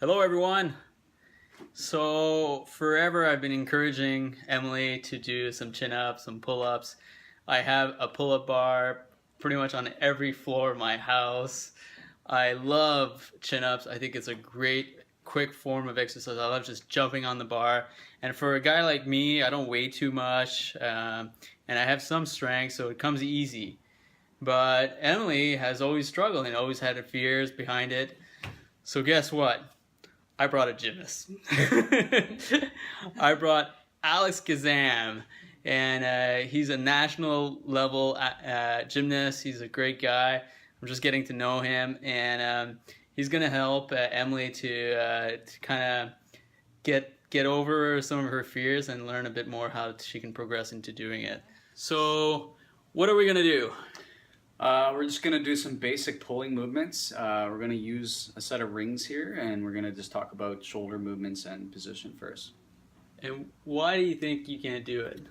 Hello everyone. So forever I've been encouraging Emily to do some chin-ups, some pull-ups. I have a pull-up bar pretty much on every floor of my house. I love chin-ups. I think it's a great quick form of exercise. I love just jumping on the bar. And for a guy like me, I don't weigh too much and I have some strength, so it comes easy. But Emily has always struggled and always had her fears behind it. So guess what? I brought a gymnast. I brought Alex Kazam, and he's a national level gymnast. He's a great guy. I'm just getting to know him, and he's gonna help Emily to kind of get over some of her fears and learn a bit more how she can progress into doing it. So, what are we gonna do? We're just going to do some basic pulling movements. We're going to use a set of rings here, and we're going to just talk about shoulder movements and position first. And why do you think you can't do it?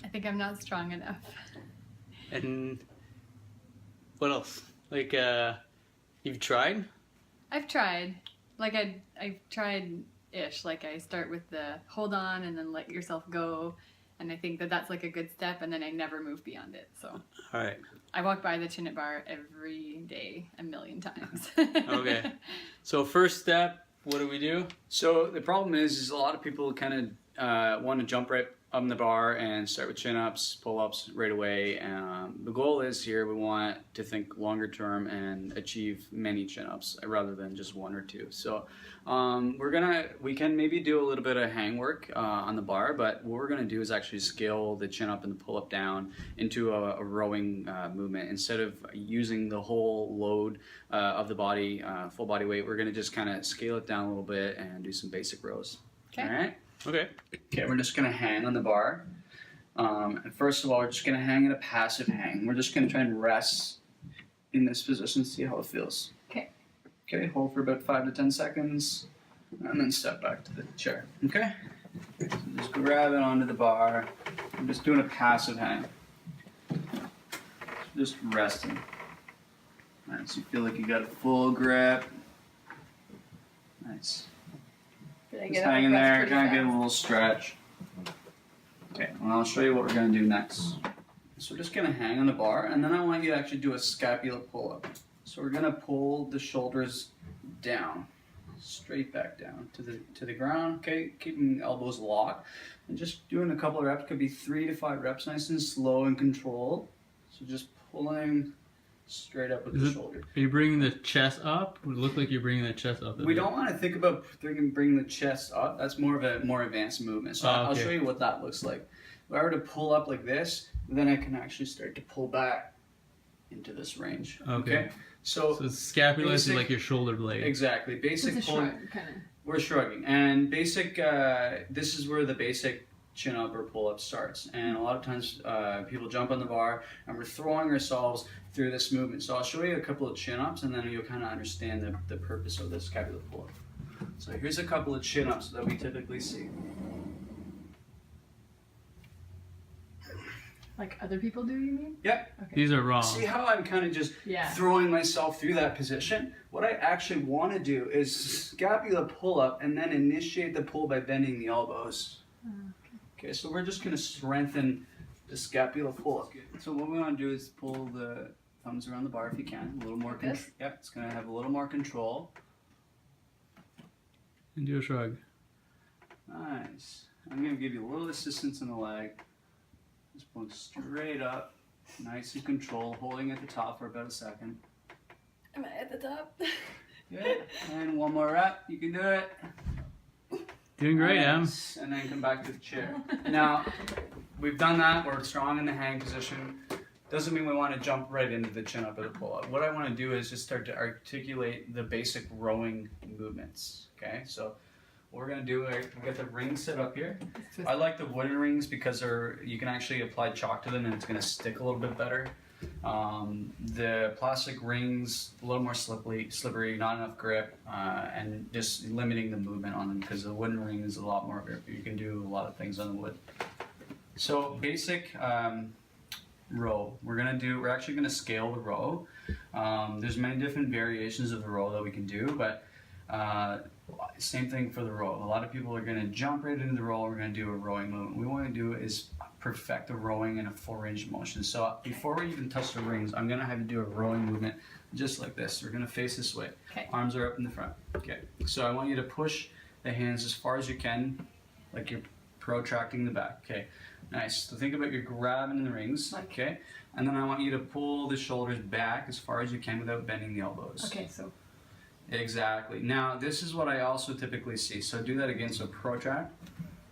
I think I'm not strong enough. And what else? Like, you've tried? I've tried. Like, I've tried-ish. Like, I start with the hold on and then let yourself go. And I think that that's like a good step, and then I never move beyond it. So All right. I walk by the chin-up bar every day, a million times. Okay. So first step, what do we do? So the problem is a lot of people kind of want to jump right on the bar and start with chin-ups, pull-ups right away. The goal is here we want to think longer term and achieve many chin-ups rather than just one or two. So we can maybe do a little bit of hang work on the bar, but what we're gonna do is actually scale the chin-up and the pull-up down into a rowing movement. Instead of using the whole load of the body, full body weight, we're gonna just kind of scale it down a little bit and do some basic rows. Okay. All right. Okay. Okay, we're just gonna hang on the bar. And first of all, we're just gonna hang in a passive hang. We're just gonna try and rest in this position, see how it feels. Okay. Okay, hold for about 5 to 10 seconds, and then step back to the chair. Okay? So just grab it onto the bar. I'm just doing a passive hang. Just resting. Nice, you feel like you got a full grip. Nice. Just hanging there, kind of get a little stretch. Okay, well I'll show you what we're going to do next. So we're just going to hang on the bar, and then I want you to actually do a scapula pull up. So we're going to pull the shoulders down, straight back down to the ground. Okay, keeping the elbows locked, and just doing a couple of reps. Could be 3 to 5 reps, nice and slow and controlled. So just pulling straight up with the shoulder. Are you bringing the chest up? It would look like you're bringing the chest up. We don't want to think about bringing the chest up. That's more of a more advanced movement. So I'll show you what that looks like. If I were to pull up like this, then I can actually start to pull back into this range. Okay. So scapula is like your shoulder blade. Exactly. Basic pull. We're shrugging. And basic. This is where the basic chin up or pull up starts. And a lot of times people jump on the bar and we're throwing ourselves through this movement. So I'll show you a couple of chin ups and then you'll kind of understand the purpose of this scapula pull up. So here's a couple of chin ups that we typically see. Like other people do, you mean? Yep. Okay. These are wrong. See how I'm kind of just throwing myself through that position? What I actually want to do is scapula pull up and then initiate the pull by bending the elbows. Okay, so we're just going to strengthen the scapula pull up. So what we want to do is pull the thumbs around the bar if you can. A little more control. Yep, it's going to have a little more control. And do a shrug. Nice. I'm going to give you a little assistance in the leg. Just pulling straight up, nice and controlled, holding at the top for about a second. Am I at the top? Good. And one more rep. You can do it. Doing great, nice. And then come back to the chair. Now, we've done that. We're strong in the hang position. Doesn't mean we want to jump right into the chin up or the pull up. What I want to do is just start to articulate the basic rowing movements. Okay, so what we're going to do is we get the rings set up here. I like the wooden rings because you can actually apply chalk to them and it's going to stick a little bit better. The plastic rings, a little more slippery, not enough grip, and just limiting the movement on them because the wooden ring is a lot more grip. You can do a lot of things on the wood. So basic row. We're actually gonna scale the row. There's many different variations of the row that we can do, but Same thing for the row. A lot of people are going to jump right into the row. We're going to do a rowing movement. What we want to do is perfect the rowing in a full range of motion. So before we even touch the rings, I'm going to have you do a rowing movement just like this. We're going to face this way. Okay. Arms are up in the front. Okay. So I want you to push the hands as far as you can, like you're protracting the back. Okay. Nice. So think about you're grabbing the rings. Okay. And then I want you to pull the shoulders back as far as you can without bending the elbows. Okay, so. Exactly. Now, this is what I also typically see. So do that again. So protract.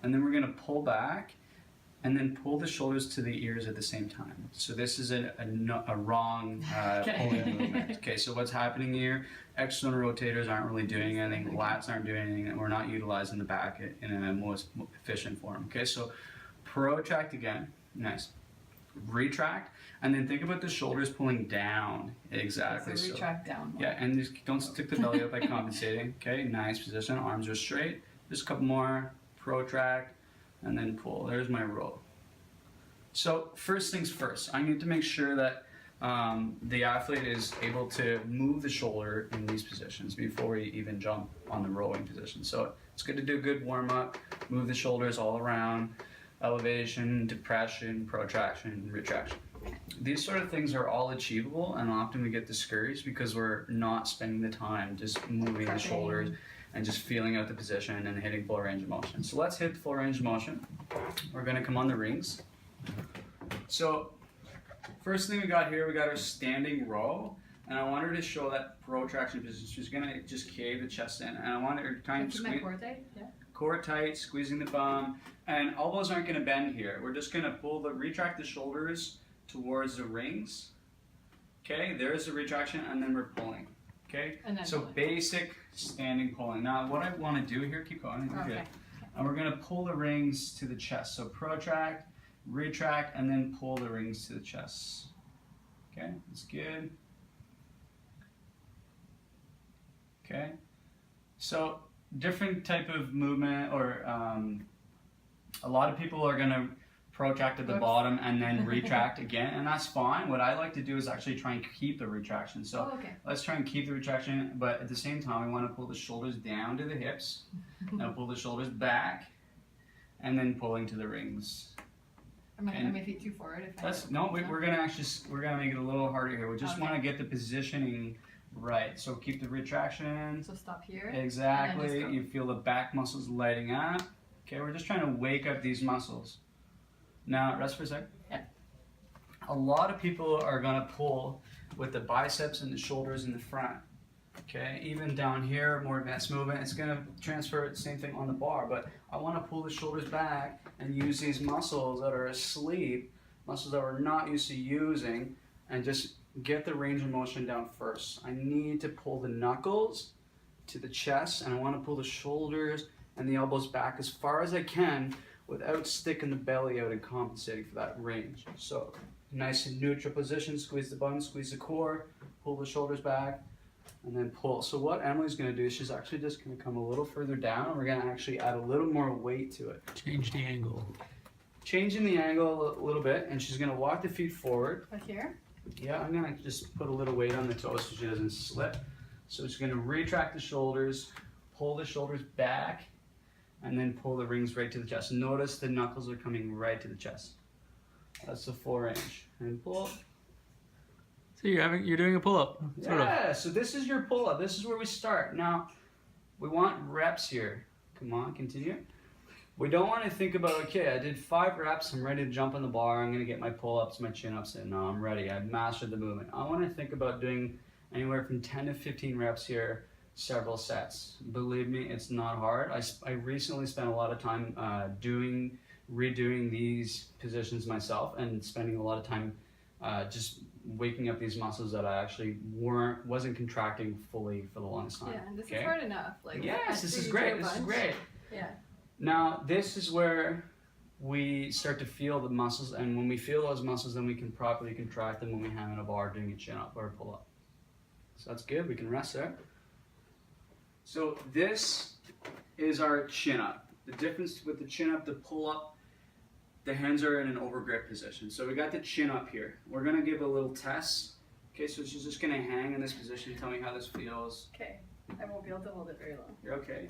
And then we're going to pull back and then pull the shoulders to the ears at the same time. So this is a wrong pulling movement. Okay, so what's happening here, external rotators aren't really doing anything, lats aren't doing anything, and we're not utilizing the back in a most efficient form. Okay, so protract again. Nice. Retract, and then think about the shoulders pulling down. Exactly. So retract down. Yeah, and just don't stick the belly up by compensating. Okay, nice position. Arms are straight. Just a couple more. Protract, and then pull. There's my row. So first things first, I need to make sure that the athlete is able to move the shoulder in these positions before we even jump on the rowing position. So it's good to do a good warm up, move the shoulders all around, elevation, depression, protraction, retraction. These sort of things are all achievable, and often we get discouraged because we're not spending the time just moving the shoulders and just feeling out the position and hitting full range of motion. So let's hit full range of motion. We're gonna come on the rings. So first thing we got here, we got our standing row, and I want her to show that protraction position. She's gonna just cave the chest in, and I want her to try and Keep my core tight, yeah. Core tight, squeezing the bum, and elbows aren't gonna bend here. We're just gonna retract the shoulders towards the rings. Okay, there's the retraction, and then we're pulling. Okay, so pulling. basic standing pulling. Now what I want to do here, keep going, you're good. And we're going to pull the rings to the chest. So protract, retract, and then pull the rings to the chest. Okay, that's good. Okay, so different type of movement, or a lot of people are going to protract at the bottom and then retract again, and that's fine. What I like to do is actually try and keep the retraction. So let's try and keep the retraction, but at the same time we want to pull the shoulders down to the hips. Now pull the shoulders back, and then pulling to the rings. Am I my feet too forward? We're gonna make it a little harder here. We just want to get the positioning right. So keep the retraction. So stop here. Exactly. You feel the back muscles lighting up. Okay, we're just trying to wake up these muscles. Now, rest for a sec. Yeah. A lot of people are going to pull with the biceps and the shoulders in the front. Okay, even down here, more advanced movement, it's going to transfer the same thing on the bar, but I want to pull the shoulders back and use these muscles that are asleep, muscles that we're not used to using, and just get the range of motion down first. I need to pull the knuckles to the chest, and I want to pull the shoulders and the elbows back as far as I can without sticking the belly out and compensating for that range. So nice and neutral position, squeeze the bum, squeeze the core, pull the shoulders back, and then pull. So what Emily's going to do is she's actually just going to come a little further down, and we're going to actually add a little more weight to it. Change the angle. Changing the angle a little bit, and she's going to walk the feet forward. Like here? Yeah, I'm going to just put a little weight on the toes so she doesn't slip. So she's going to retract the shoulders, pull the shoulders back, and then pull the rings right to the chest. Notice the knuckles are coming right to the chest. That's the full range. And pull. So you're doing a pull-up. Yeah, so this is your pull-up. This is where we start. Now, we want reps here. Come on, continue. We don't want to think about, okay, I did 5 reps, I'm ready to jump on the bar, I'm going to get my pull-ups, my chin-ups in. No, I'm ready, I've mastered the movement. I want to think about doing anywhere from 10 to 15 reps here, several sets. Believe me, it's not hard. I recently spent a lot of time redoing these positions myself, and spending a lot of time just waking up these muscles that I actually wasn't contracting fully for the longest time. Yeah, and this is hard enough. Like, yes, this is great. This is great. Yeah. Now, this is where we start to feel the muscles, and when we feel those muscles, then we can properly contract them when we hang on a bar doing a chin-up or a pull-up. So that's good. We can rest there. So this is our chin-up. The difference with the chin-up, the pull-up, the hands are in an over-grip position. So we got the chin up here. We're going to give a little test. Okay, so she's just going to hang in this position. Tell me how this feels. Okay. I won't be able to hold it very long. You're okay.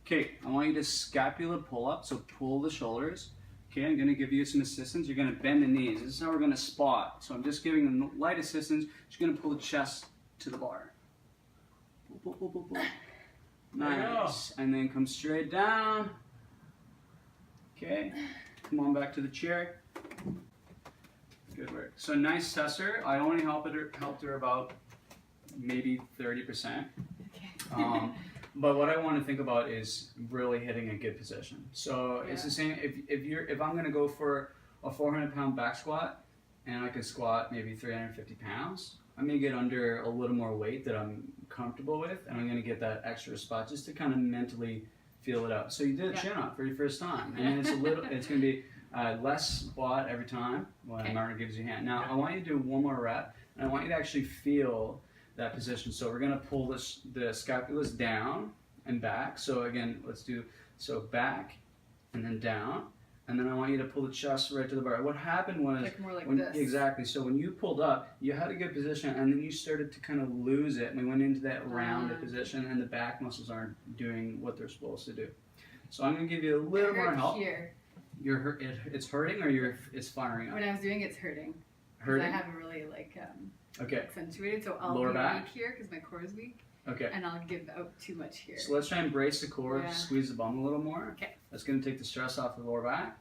Okay, I want you to scapula pull up, so pull the shoulders. Okay, I'm gonna give you some assistance. You're gonna bend the knees. This is how we're gonna spot. So I'm just giving them light assistance. Just gonna pull the chest to the bar. Pull, pull, pull, pull, pull. Nice. And then come straight down. Okay, come on back to the chair. Good work. So nice tester. I only helped her about maybe 30%. Okay. But what I want to think about is really hitting a good position. So it's the same. If I'm going to go for a 400-pound back squat and I can squat maybe 350 pounds, I'm going to get under a little more weight that I'm comfortable with, and I'm going to get that extra spot just to kind of mentally feel it out. So you did a chin up for your first time, and it's it's going to be less squat every time when Martin gives you a hand. Now I want you to do one more rep, and I want you to actually feel that position. So we're going to pull the scapulas down and back. So again, let's do back and then down, and then I want you to pull the chest right to the bar. What happened was More like when, this. exactly. So when you pulled up, you had a good position, and then you started to kind of lose it, and we went into that rounded position, and the back muscles aren't doing what they're supposed to do. So I'm going to give you a little more help. Here. It's hurting, or it's firing up? When I was doing it's hurting. Hurting? I haven't really Okay. accentuated, so I'll Lower be back? weak here because my core is weak, Okay. and I'll give out too much here. So let's try and brace the core, Yeah. squeeze the bum a little more. Okay. That's going to take the stress off the lower back.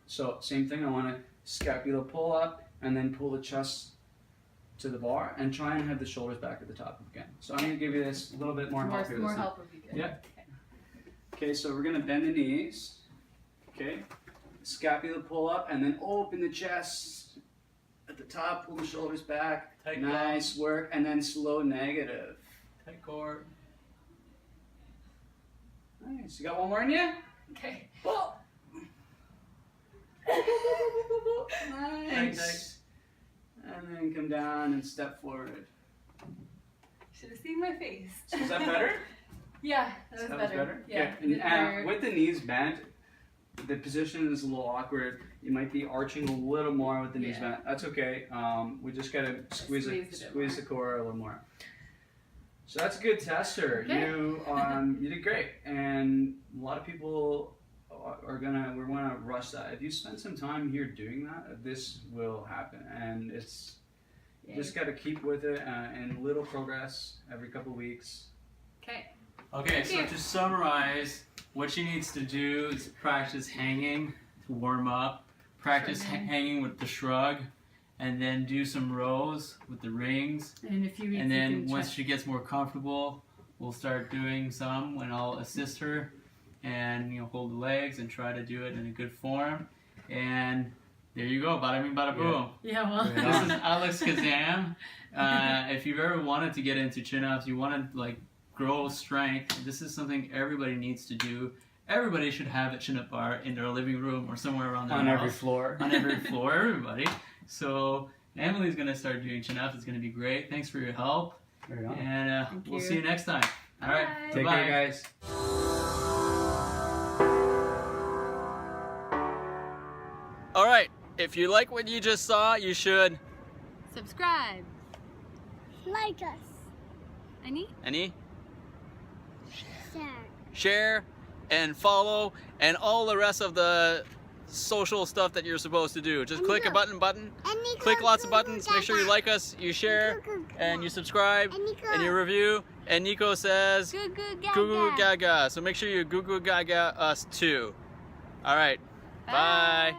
So same thing, I want to scapula pull up and then pull the chest to the bar and try and have the shoulders back at the top again. So I'm going to give you this a little bit more help here. More help would be good. Yeah. Okay, so we're going to bend the knees. Okay. Scapula pull up and then open the chest at the top, pull the shoulders back. Tight Nice work, and then slow negative. Tight core. Nice. You got one more in you? Okay. Well. Nice. And then come down and step forward. Should have seen my face. Is that better? Yeah, that was better. Yeah. Okay. And with the knees bent, the position is a little awkward. You might be arching a little more with the knees bent. That's okay. We just gotta squeeze the core a little more. So that's a good tester. Okay. You did great, and a lot of people we're gonna rush that. If you spend some time here doing that, this will happen, and it's you just got to keep with it and little progress every couple weeks. Okay. Okay, so to summarize, what she needs to do is practice hanging to warm up, practice hanging with the shrug, and then do some rows with the rings. And in a few weeks, And then once she gets more comfortable, we'll start doing some when I'll assist her and hold the legs and try to do it in a good form. And there you go, bada bing, bada boom. Yeah, well. This is Alex Kazam. If you've ever wanted to get into chin-ups, you want to grow strength, this is something everybody needs to do. Everybody should have a chin-up bar in their living room or somewhere around their house. On every floor. On every floor, everybody. So Emily's going to start doing chin-ups. It's going to be great. Thanks for your help. Right on. And we'll see you next time. All right. Bye. Take Bye-bye. care, guys. All right. If you like what you just saw, you should... Subscribe. Like us. Any? Share. Share and follow and all the rest of the social stuff that you're supposed to do. Just click a button. Click lots of buttons. Make sure you like us, you share, and you subscribe, and you review. And Nico says, Goo goo gaga. goo goo gaga. So make sure you goo goo gaga us too. All right. Bye.